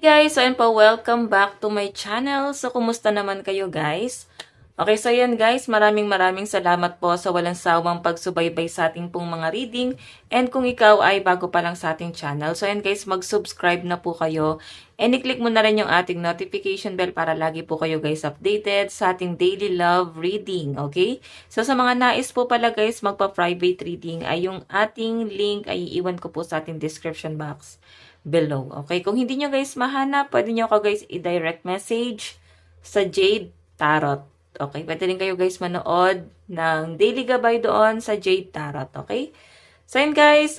Guys, so ayun po, welcome back to my channel. So, kumusta naman kayo guys? Okay, so yan guys, maraming salamat po sa walang sawang pagsubaybay sa ating pong mga reading. And kung ikaw ay bago pa lang sa ating channel, so yan guys, mag-subscribe na po kayo. And i-click mo na rin yung ating notification bell para lagi po kayo guys updated sa ating daily love reading, okay? So sa mga nais po pala guys, magpa-private reading ay yung ating link ay iiwan ko po sa ating description box below. Okay, kung hindi nyo guys mahanap, pwede nyo ako guys i-direct message sa Jade Tarot. Okay, pwede rin kayo guys manood ng daily gabay doon sa Jade Tarot. Okay, so yun guys,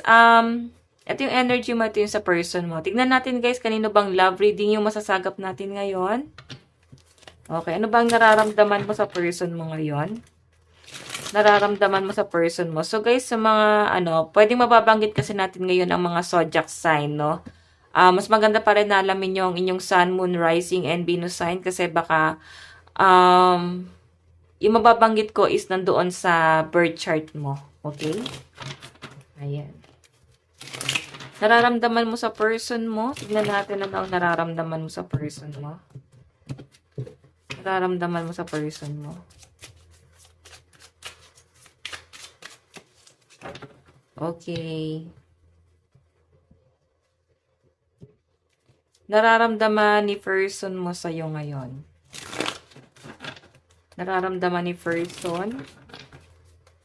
ito yung energy mo, ito yung sa person mo. Tignan natin guys, kanino bang love reading yung masasagap natin ngayon. Okay, ano bang nararamdaman mo sa person mo ngayon? Nararamdaman mo sa person mo. So guys, sa mga pwedeng mababanggit kasi natin ngayon ang mga zodiac sign, no? Mas maganda pa rin na alamin nyo ang inyong sun, moon, rising, and Venus sign kasi baka yung mababanggit ko is nandoon sa birth chart mo. Okay? Ayan. Nararamdaman mo sa person mo. Tignan natin ano ang nararamdaman mo sa person mo. Nararamdaman mo sa person mo. Okay. Nararamdaman ni person mo sa'yo ngayon. Nararamdaman ni person.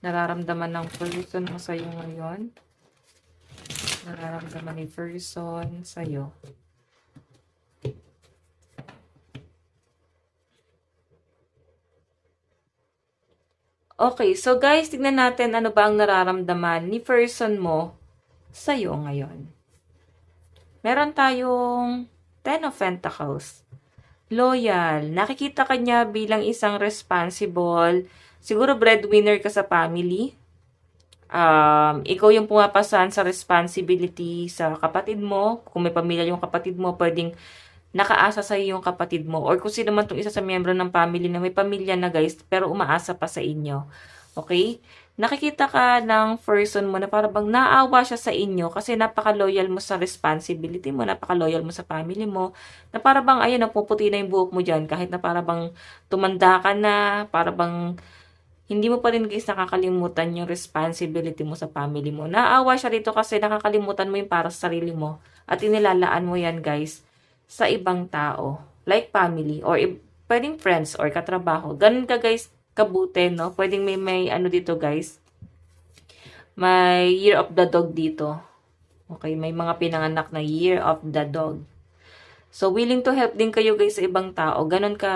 Nararamdaman ng person mo sa'yo ngayon. Nararamdaman ni person sa'yo. Okay, so guys, tignan natin ano ba ang nararamdaman ni person mo sa'yo ngayon. Meron tayong Ten of Pentacles. Loyal. Nakikita ka niya bilang isang responsible. Siguro breadwinner ka sa family. Ikaw yung pumapasan sa responsibility sa kapatid mo. Kung may pamilya yung kapatid mo, pwedeng nakaasa sa iyo yung kapatid mo. Or kung sino man itong isa sa miyembro ng family na may pamilya na guys, pero umaasa pa sa inyo. Okay? Nakikita ka ng person mo na parang naawa siya sa inyo kasi napaka-loyal mo sa responsibility mo, napaka-loyal mo sa family mo, na parang ayun, napuputi na yung buhok mo dyan kahit na parang tumanda ka na, parang hindi mo pa rin guys nakakalimutan yung responsibility mo sa family mo. Naawa siya dito kasi nakakalimutan mo yung para sa sarili mo at inilalaan mo yan guys sa ibang tao, like family, or pwedeng friends or katrabaho. Ganun ka guys, kabuti, no? Pwedeng may ano dito, guys. May year of the dog dito. Okay, may mga pinanganak na year of the dog. So, willing to help din kayo, guys, sa ibang tao. Ganon ka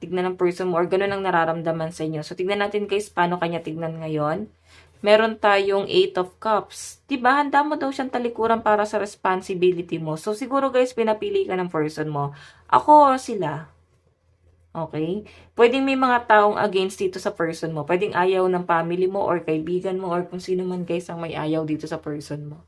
tignan ng person mo or ganon ang nararamdaman sa inyo. So, tignan natin, guys, paano kanya tignan ngayon. Meron tayong 8 of Cups. Diba? Handa mo daw siyang talikuran para sa responsibility mo. So, siguro, guys, pinapili ka ng person mo. Ako or sila. Okay? Pwedeng may mga taong against dito sa person mo. Pwedeng ayaw ng family mo or kaibigan mo or kung sino man guys ang may ayaw dito sa person mo.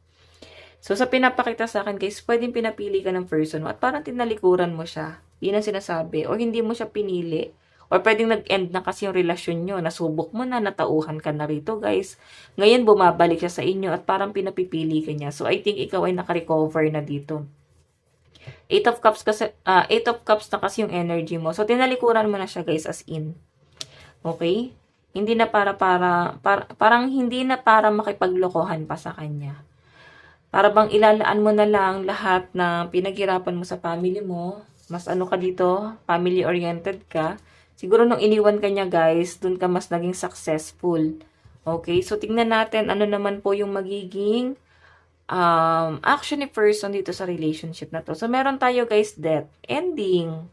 So, sa pinapakita sa akin guys, pwedeng pinapili ka ng person mo at parang tinalikuran mo siya. Yun ang sinasabi. O hindi mo siya pinili. Or pwedeng nag-end na kasi yung relasyon nyo. Nasubok mo na, natauhan ka na rito guys. Ngayon bumabalik siya sa inyo at parang pinapipili ka niya. So, I think ikaw ay nakarecover na dito. 8 of Cups kasi, 8 of Cups na kasi yung energy mo. So, tinalikuran mo na siya, guys, as in. Okay? Hindi na parang hindi na para makipaglokohan pa sa kanya. Para bang ilalaan mo na lang lahat na pinaghirapan mo sa family mo. Mas ano ka dito, family-oriented ka. Siguro nung iniwan ka niya, guys, dun ka mas naging successful. Okay? So, tingnan natin ano naman po yung magiging action ni person dito sa relationship na to. So, meron tayo guys, death. Ending.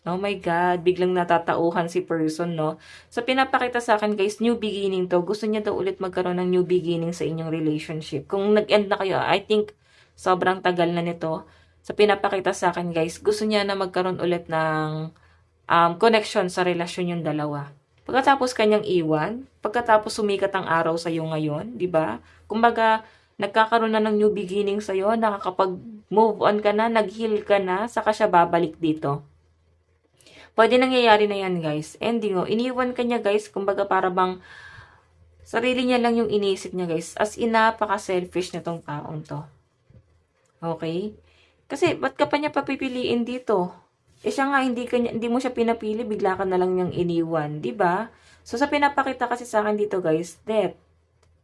Oh my God, biglang natatauhan si person, no? So, pinapakita sa akin guys, new beginning to. Gusto niya daw ulit magkaroon ng new beginning sa inyong relationship. Kung nag-end na kayo, I think sobrang tagal na nito. So, pinapakita sa akin guys, gusto niya na magkaroon ulit ng connection sa relasyon yung dalawa. Pagkatapos kanyang iwan, pagkatapos sumikat ang araw sa iyo ngayon, di ba? Kumbaga, nagkakaroon na ng new beginning sa'yo, nakakapag-move on ka na, nag-heal ka na, saka siya babalik dito. Pwede nangyayari na yan, guys. Ending, oh, iniwan ka niya, guys. Kumbaga, para bang sarili niya lang yung inisip niya, guys. As in, napaka-selfish na tong taong to. Okay? Kasi, ba't ka pa niya papipiliin dito? Eh, siya nga, hindi mo siya pinapili, bigla ka na lang niyang iniwan. 'Di ba? So, sa pinapakita kasi sa akin dito, guys, death.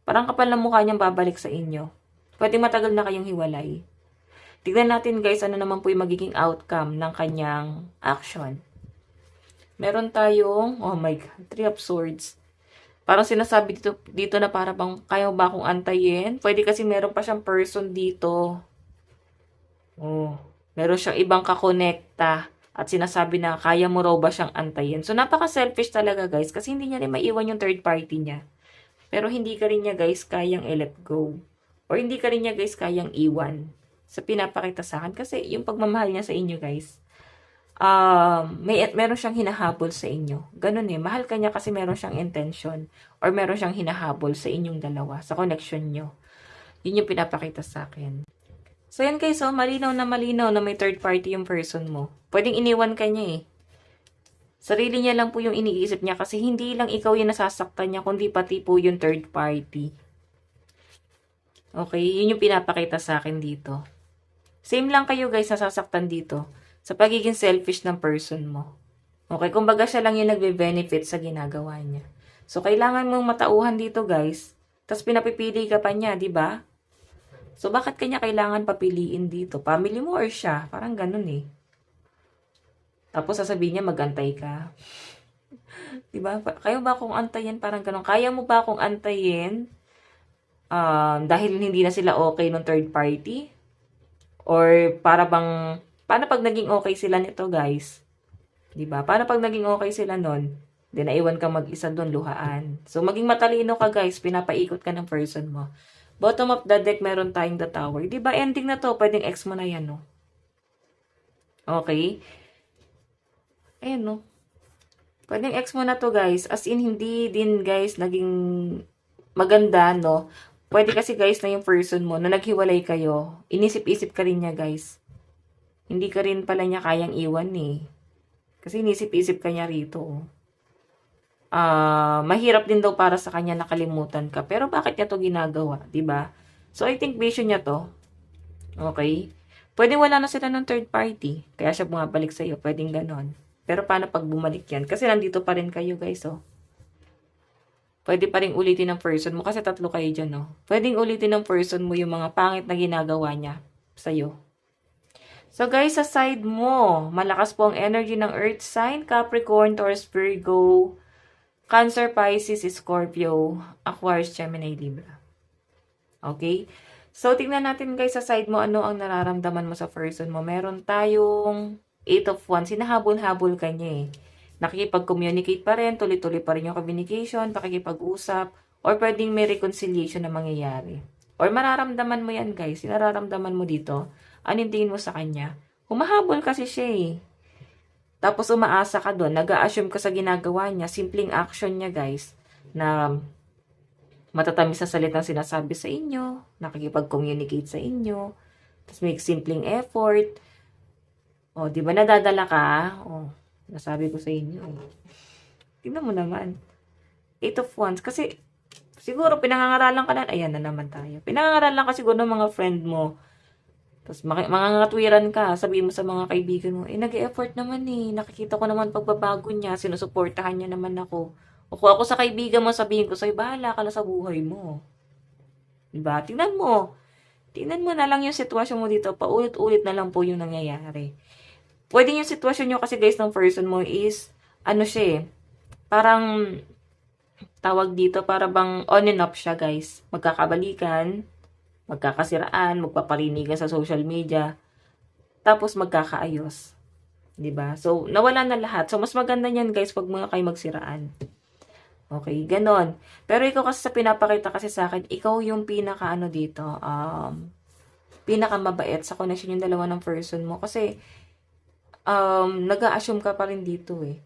Parang kapal na mukha niyang babalik sa inyo. Pwede matagal na kayong hiwalay. Tignan natin, guys, ano naman po yung magiging outcome ng kanyang action. Meron tayong, oh my God, 3 of Swords. Parang sinasabi dito na para bang, kaya ba akong antayin? Pwede kasi meron pa siyang person dito. Oh, meron siyang ibang kakonekta. At sinasabi na kaya mo raw ba siyang antayin. So, napaka-selfish talaga, guys. Kasi hindi niya rin maiwan yung third party niya. Pero hindi ka rin niya, guys, kayang i-let go. Or hindi ka rin niya, guys, kayang iwan. Sa pinapakita sa akin. Kasi yung pagmamahal niya sa inyo, guys, meron siyang hinahabol sa inyo. Ganun eh. Mahal ka niya kasi meron siyang intention. Or meron siyang hinahabol sa inyong dalawa. Sa connection niyo. Yun yung pinapakita sa akin. So, yan guys, so, malinaw na may third party yung person mo. Pwedeng iniwan ka niya eh. Sarili niya lang po yung iniisip niya kasi hindi lang ikaw yung nasasaktan niya, kundi pati po yung third party. Okay, yun yung pinapakita sa akin dito. Same lang kayo guys, nasasaktan dito sa pagiging selfish ng person mo. Okay, kumbaga siya lang yung nagbe-benefit sa ginagawa niya. So, kailangan mong matauhan dito guys. Tapos pinapipili ka pa niya, di ba? So, bakit kanya kailangan papiliin dito? Family mo or siya? Parang ganun eh. Tapos sasabihin niya, magantay ka. Diba? Kaya ba akong antayin? Parang ganun. Kaya mo ba akong antayin? Dahil hindi na sila okay ng third party? Or para bang, paano pag naging okay sila nito guys? Diba? Paano pag naging okay sila nun? Then, naiwan ka mag-isa doon, luhaan. So, maging matalino ka guys, pinapaikot ka ng person mo. Bottom of the deck, meron tayong the tower. Diba, ending na to, pwedeng ex mo na yan, no? Okay? Ayan, no? Pwedeng ex mo na to, guys. As in, hindi din, guys, naging maganda, no? Pwede kasi, guys, na yung person mo, na naghiwalay kayo, inisip-isip ka rin niya, guys. Hindi ka rin pala niya kayang iwan, eh. Kasi inisip-isip ka niya rito, oh. Mahirap din daw para sa kanya nakalimutan ka. Pero bakit niya to ginagawa, 'di ba? So I think vision niya to. Okay? Pwede wala na sila ng third party. Kaya siya bumabalik sa iyo, pwedeng ganon. Pero paano pag bumalik yan? Kasi nandito pa rin kayo, guys, oh. Pwede pa rin ulitin ng person mo kasi 3 kayo diyan, no. Pwedeng ulitin ng person mo yung mga pangit na ginagawa niya sa iyo. So guys, sa side mo, malakas po ang energy ng Earth sign, Capricorn, Taurus, Virgo, Cancer, Pisces, Scorpio, Aquarius, Gemini, Libra. Okay? So, tingnan natin guys sa side mo ano ang nararamdaman mo sa person mo. Meron tayong 8 of Wands. Hinahabol-habol ka niya eh. Nakikipag-communicate pa rin, tuloy-tuloy pa rin yung communication, pakikipag-usap, or pwedeng may reconciliation na mangyayari. Or mararamdaman mo yan guys. Nararamdaman mo dito. Anong tingin mo sa kanya? Humahabol kasi siya eh. Tapos umaasa ka doon, nag-a-assume ka sa ginagawa niya, simpleng action niya guys, na matatamis na salitang sinasabi sa inyo, nakikipag-communicate sa inyo, tapos may simpleng effort. O, di ba nadadala ka? O, nasabi ko sa inyo. Tingnan mo naman. 8 of Wands. Kasi, siguro pinangangaralan ka na, ayan na naman tayo. Pinangangaralan ka siguro ng mga friend mo. Tapos mangangatwiran ka, sabihin mo sa mga kaibigan mo, nag-e-effort naman eh, nakikita ko naman pagbabago niya, sinusuportahan niya naman ako. O kung ako sa kaibigan mo, sabihin ko sa'yo, bahala ka na sa buhay mo. Diba? Tingnan mo na lang yung sitwasyon mo dito, paulit-ulit na lang po yung nangyayari. Pwede yung sitwasyon nyo kasi guys ng person mo is, ano siya eh, parang, tawag dito, para bang on and off siya guys. Magkakabalikan, magkakasiraan, magpaparinigan sa social media, tapos magkakaayos. 'Di ba? So, nawala na lahat. So, mas maganda niyan, guys, wag mo na kayo magsiraan. Okay, ganon. Pero ikaw kasi sa pinapakita kasi sa akin, ikaw yung pinaka-ano dito, pinaka-mabait sa connection yung dalawa ng person mo. Kasi, nag-a-assume ka pa rin dito eh.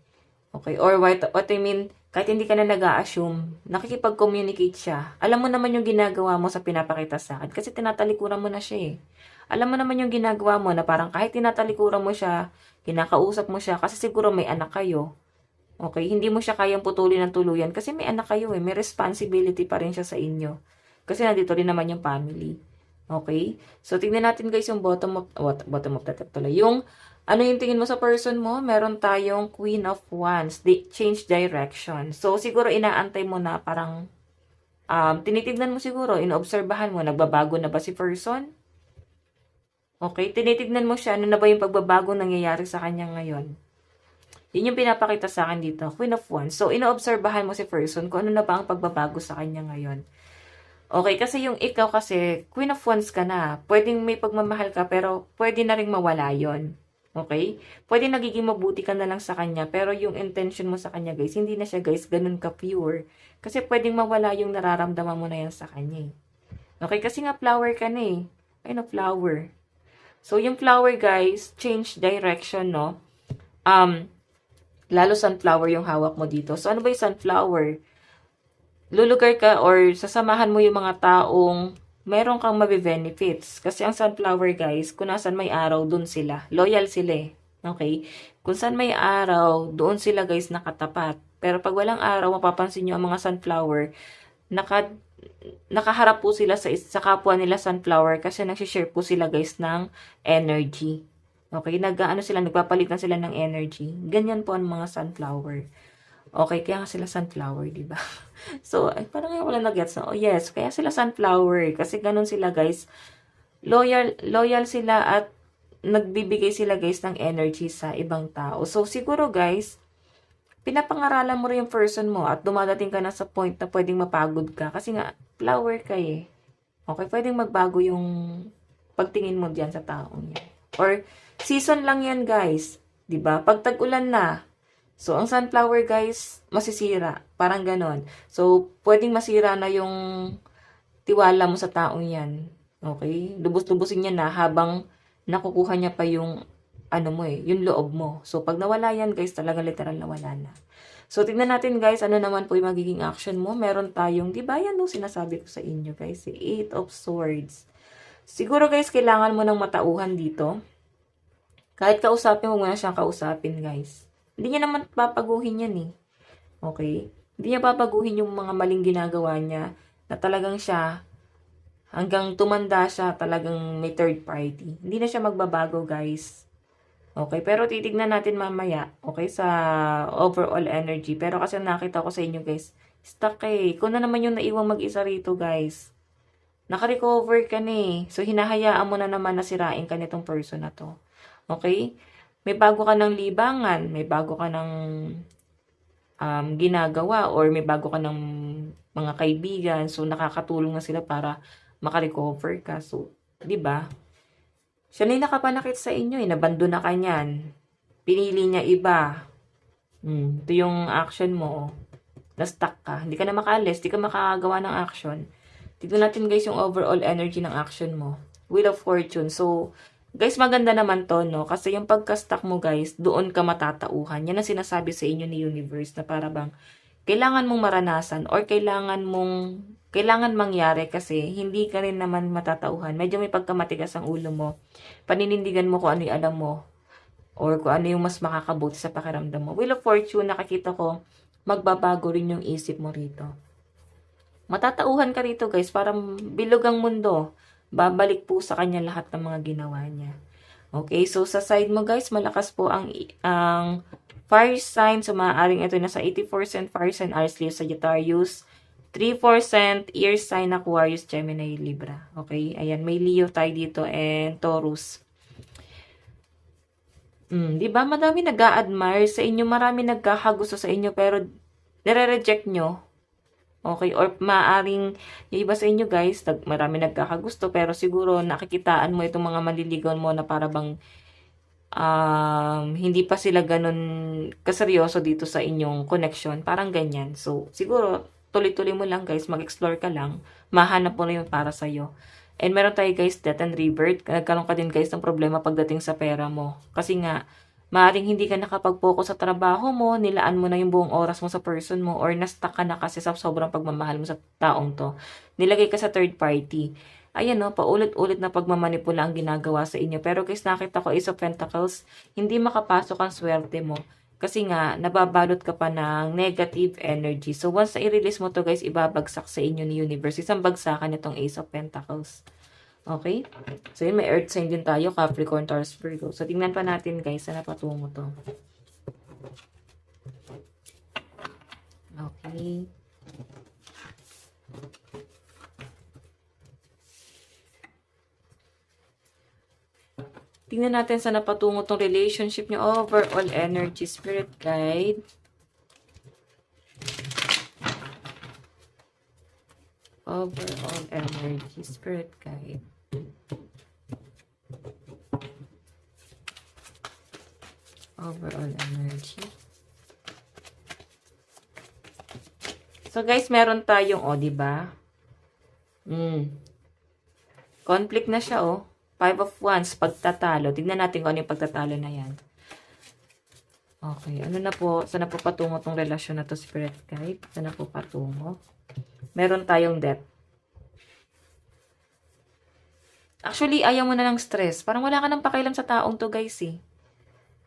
Okay? Or what I mean, kahit hindi ka na nag-a-assume, nakikipag-communicate siya. Alam mo naman yung ginagawa mo sa pinapakita sa akin kasi tinatalikuran mo na siya eh. Alam mo naman yung ginagawa mo na parang kahit tinatalikuran mo siya, kinakausap mo siya kasi siguro may anak kayo. Okay? Hindi mo siya kayang putulin ng tuluyan kasi may anak kayo eh. May responsibility pa rin siya sa inyo. Kasi nandito rin naman yung family. Okay? So, tingnan natin guys yung bottom of the deck tuloy. Yung, ano yung tingin mo sa person mo? Meron tayong Queen of Wands. Change direction. So, siguro inaantay mo na parang, tinitignan mo siguro, inoobserbahan mo, nagbabago na ba si person? Okay? Tinitignan mo siya, ano na ba yung pagbabago nangyayari sa kanya ngayon? Yun yung pinapakita sa akin dito, Queen of Wands. So, inoobserbahan mo si person kung ano na ba ang pagbabago sa kanya ngayon. Okay, kasi yung ikaw kasi, Queen of Wands ka na. Pwedeng may pagmamahal ka, pero pwede na rin mawala yon. Okay? Pwede nagiging mabuti ka na lang sa kanya, pero yung intention mo sa kanya, guys, hindi na siya, guys, ganun ka-pure. Kasi pwedeng mawala yung nararamdaman mo na yan sa kanya. Okay, kasi nga flower ka na eh. Ayun na, flower. So, yung flower, guys, change direction, no? Lalo sunflower yung hawak mo dito. So, ano ba yung sunflower? Lulugar ka or sasamahan mo yung mga taong meron kang mabe-benefits. Kasi ang sunflower, guys, kung nasan may araw, dun sila. Loyal sila eh. Okay? Kung saan may araw, doon sila, guys, nakatapat. Pero pag walang araw, mapapansin nyo ang mga sunflower, nakaharap po sila sa kapwa nila sunflower kasi nagsishare po sila, guys, ng energy. Okay, nagpapalitan sila ng energy. Ganyan po ang mga sunflower. Okay, kaya nga sila sunflower, di ba? So, ay, parang wala na-gets na. Oh, yes, kaya sila sunflower. Kasi ganun sila, guys. Loyal sila at nagbibigay sila, guys, ng energy sa ibang tao. So, siguro, guys, pinapangaralan mo rin yung person mo at dumadating ka na sa point na pwedeng mapagod ka. Kasi nga, flower ka eh. Okay, pwedeng magbago yung pagtingin mo dyan sa taong yan. Or, season lang yan, guys. 'Di ba? Pag tag-ulan na, so, ang sunflower, guys, masisira. Parang ganon. So, pwedeng masira na yung tiwala mo sa taong yan. Okay? Lubos-lubusin niya na habang nakukuha niya pa yung, ano mo eh, yung loob mo. So, pag nawala yan, guys, talaga literal nawala na. So, tignan natin, guys, ano naman po yung magiging action mo. Meron tayong, di ba yan, no, sinasabi ko sa inyo, guys, si Eight of Swords. Siguro, guys, kailangan mo ng matauhan dito. Kahit kausapin mo muna siyang kausapin, guys. Hindi niya naman papaguhin yan eh. Okay? Hindi niya papaguhin yung mga maling ginagawa niya na talagang siya, hanggang tumanda siya, talagang may third party. Hindi na siya magbabago, guys. Okay? Pero titignan natin mamaya, okay, sa overall energy. Pero kasi nakita ko sa inyo, guys, stuck eh. Kung na naman yung naiwang mag-isa rito, guys. Naka-recover ka na eh. So, hinahayaan mo na naman na sirain ka nitong person na to. Okay? May bago ka ng libangan, may bago ka ng ginagawa, or may bago ka ng mga kaibigan. So, nakakatulong na sila para makarecover ka. So, di ba? Siya na yung nakapanakit sa inyo eh. Nabando na ka niyan. Pinili niya iba. Ito yung action mo. Na-stuck ka. Hindi ka na makaalis. Hindi ka makagawa ng action. Tignan natin, guys, yung overall energy ng action mo. Wheel of Fortune. So, guys, maganda naman to, no? Kasi yung pagka-stuck mo, guys, doon ka matatauhan. Yan ang sinasabi sa inyo ni universe na para bang kailangan mong maranasan or kailangan mangyari kasi hindi ka rin naman matatauhan. Medyo may pagkamatigas ang ulo mo. Paninindigan mo kung ano yung alam mo or kung ano yung mas makakabuti sa pakiramdam mo. Wheel of Fortune, nakakita ko, magbabago rin yung isip mo rito. Matatauhan ka rito, guys, parang bilog ang mundo. Babalik po sa kanya lahat ng mga ginawa niya. Okay, so sa side mo, guys, malakas po ang fire sign. So, maaaring ito nasa 80% fire sign, Aries, Leo, Sagittarius. 3% air sign, Aquarius, Gemini, Libra. Okay, ayan, may Leo tayo dito and Taurus. Diba? Madami nag-a-admire sa inyo, marami nagkakagusto sa inyo, pero nire-reject nyo. Okay, or maaring yung iba sa inyo, guys, marami nagkakagusto, pero siguro nakikitaan mo itong mga maliligaw mo na para bang hindi pa sila ganun kaseryoso dito sa inyong connection. Parang ganyan. So, siguro, tuloy-tuloy mo lang, guys, mag-explore ka lang, mahanap mo na yung para sa'yo. And meron tayo, guys, death and rebirth. Nagkaroon ka din, guys, ng problema pagdating sa pera mo. Kasi nga, Maaring hindi ka nakapag-focus sa trabaho mo, nilaan mo na yung buong oras mo sa person mo, or na-stuck ka na kasi sa sobrang pagmamahal mo sa taong to. Nilagay ka sa third party. Ayan no, paulit-ulit na pagmamanipula ang ginagawa sa inyo. Pero guys, nakita ko Ace of Pentacles, hindi makapasok ang swerte mo. Kasi nga, nababalot ka pa ng negative energy. So, once na i-release mo to guys, ibabagsak sa inyo ni universe. Isang bagsakan itong Ace of Pentacles. Okay? So, yun, may earth sign din tayo, Capricorn, Taurus, Virgo. So, tingnan pa natin, guys, saan napatungo to. Okay. Tingnan natin saan napatungo tong relationship nyo. Overall energy, spirit guide. Overall energy, spirit guide. Overall energy. So guys, meron tayong, di ba? Conflict na siya, Five of Wands, pagtatalo. Tignan natin kung ano yung pagtatalo na yan. Okay, ano na po? Saan na po patungo tong relasyon na to, spirit guide? Saan na po patungo? Meron tayong death. Actually, ayaw mo na ng stress. Parang wala ka nang pakialam sa taong to, guys,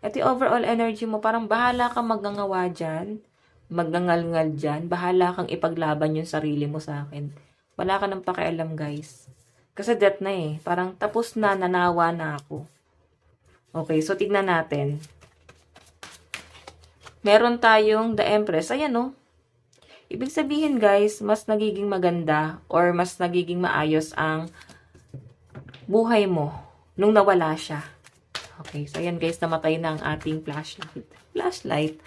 Ito yung overall energy mo. Parang bahala kang magngangawa dyan. Magngangalngal dyan. Bahala kang ipaglaban yung sarili mo sa akin. Wala ka nang pakialam, guys. Kasi death na Parang tapos na, nanawa na ako. Okay, so tignan natin. Meron tayong The Empress. Ayan, Ibig sabihin, guys, mas nagiging maganda or mas nagiging maayos ang buhay mo nung nawala siya. Okay, so ayan, guys, namatay na ang ating flashlight. Flashlight.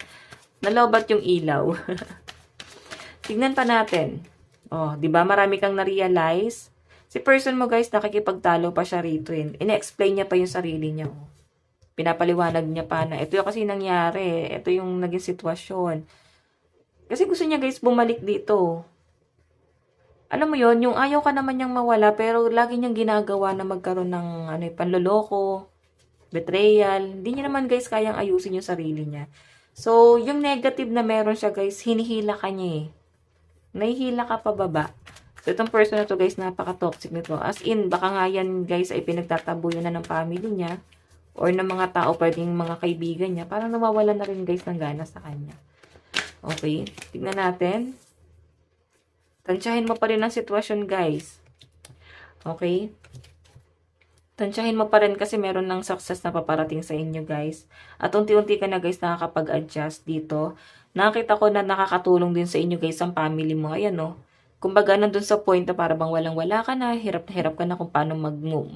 Nalobat yung ilaw. Tignan pa natin. Di ba marami kang na-realize? Si person mo, guys, nakikipagtalo pa siya rito. Ina-explain niya pa yung sarili niya. Pinapaliwanag niya pa na ito yung kasi nangyari. Ito yung naging sitwasyon. Kasi gusto niya, guys, bumalik dito. Alam mo yon, yung ayaw ka naman niyang mawala, pero lagi niyang ginagawa na magkaroon ng panloloko, betrayal. Hindi niya naman, guys, kayang ayusin yung sarili niya. So, yung negative na meron siya, guys, hinihila ka niya Nahihila ka pababa. So, itong person na to, guys, napaka-toxic nito. As in, baka nga yan, guys, ay pinagtatabuyan na ng family niya or ng mga tao, pwedeng mga kaibigan niya. Parang nawawala na rin, guys, ng gana sa kanya. Okay, tignan natin. Tansyahin mo pa rin ang sitwasyon, guys. Okay? Tansyahin mo pa rin kasi meron ng success na paparating sa inyo, guys. At unti-unti ka na, guys, nakakapag-adjust dito. Nakita ko na nakakatulong din sa inyo, guys, ang family mo. Ayan, Kumbaga, nandun sa point na para bang walang-wala ka na, hirap na hirap ka na kung paano mag-move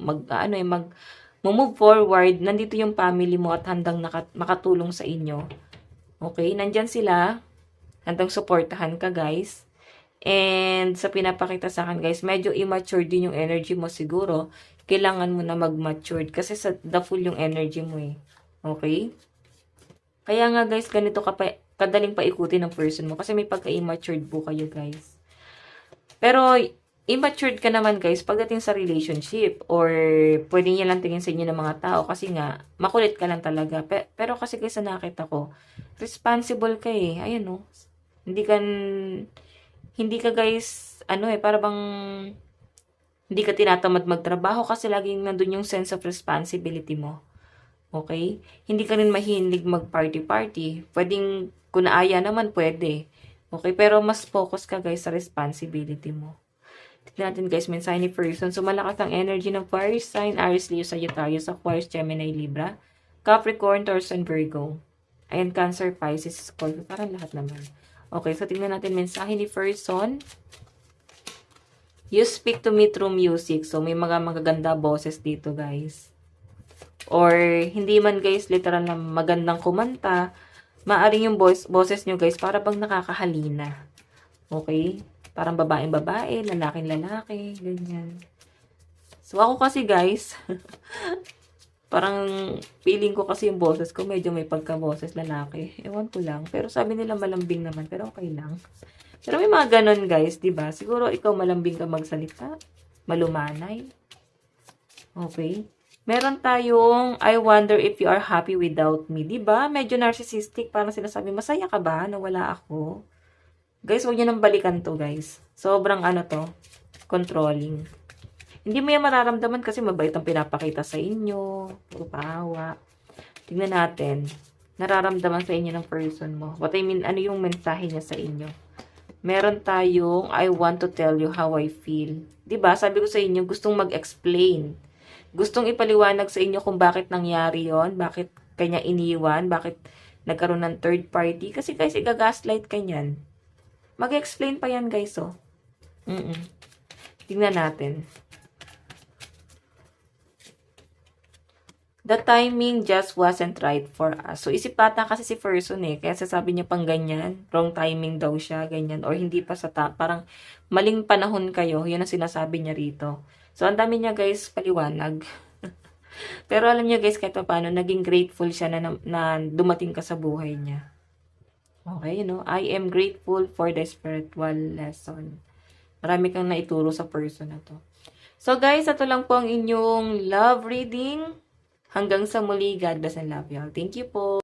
forward. Nandito yung family mo at handang makatulong sa inyo. Okay? Nandyan sila. Handang supportahan ka, guys. And sa pinapakita sa akin, guys, medyo immature din yung energy mo siguro. Kailangan mo na mag-matured kasi sa the full yung energy mo Okay? Kaya nga, guys, ganito kadaling paikutin ng person mo kasi may pagka-immatured po kayo, guys. Pero immature ka naman, guys, pagdating sa relationship or pwede niya lang tingin sa inyo ng mga tao kasi nga makulit ka lang talaga. Pero kasi, guys, nakita ko, responsible ka Ayan, hindi ka guys, para bang hindi ka tinatamad magtrabaho kasi laging nandun yung sense of responsibility mo. Okay? Hindi ka rin mahilig mag-party-party. Pwedeng, kung naaya naman, pwede. Okay? Pero mas focus ka, guys, sa responsibility mo. Tignan natin, guys, mensahe ni person. So, malakas ang energy ng fire sign, Aries, Leo, Sagittarius, Aquarius, Gemini, Libra, Capricorn, Taurus, and Virgo. Ayan, Cancer, Pisces, Scorpio. Parang lahat naman. Okay, so tingnan natin mensahe ni person. You speak to me through music. So, may mga magaganda boses dito, guys. Or, hindi man, guys, literal na magandang kumanta. Maaring yung boses nyo, guys, para bang nakakahalina. Okay? Parang babaeng-babae, lalaking-lalaki, ganyan. So, ako kasi, guys, parang feeling ko kasi yung boses ko, medyo may pagka-boses lalaki. Ewan ko lang. Pero sabi nila malambing naman, pero okay lang. Pero may mga ganon, guys, diba? Siguro ikaw malambing ka magsalita. Malumanay. Okay. Meron tayong, I wonder if you are happy without me. Diba? Medyo narcissistic. Parang sinasabi, masaya ka ba na wala ako? Guys, huwag nyo nang balikan to, guys. Sobrang ano to, controlling. Hindi mo yan mararamdaman kasi mabait ang pinapakita sa inyo. Puro paawa. Tingnan natin. Nararamdaman sa inyo ng person mo. What I mean, ano yung mensahe niya sa inyo? Meron tayong, I want to tell you how I feel. Diba? Sabi ko sa inyo, gustong mag-explain. Gustong ipaliwanag sa inyo kung bakit nangyari yon, bakit kanya iniwan, bakit nagkaroon ng third party. Kasi guys, i-gaslight ka niyan. Mag-explain pa yan guys, oh. Tingnan natin. The timing just wasn't right for us. So, isip bata kasi si person eh. Kaya sasabi niya pang ganyan. Wrong timing daw siya, ganyan. Or hindi pa sa parang maling panahon kayo. Yun ang sinasabi niya rito. So, ang dami niya guys paliwanag. Pero alam niyo guys, kahit paano, naging grateful siya na dumating ka sa buhay niya. Okay, you know, I am grateful for the spiritual lesson. Marami kang naituro sa person na to. So guys, ito lang po ang inyong love reading. Hanggang sa muli, God bless and love you all. Thank you po.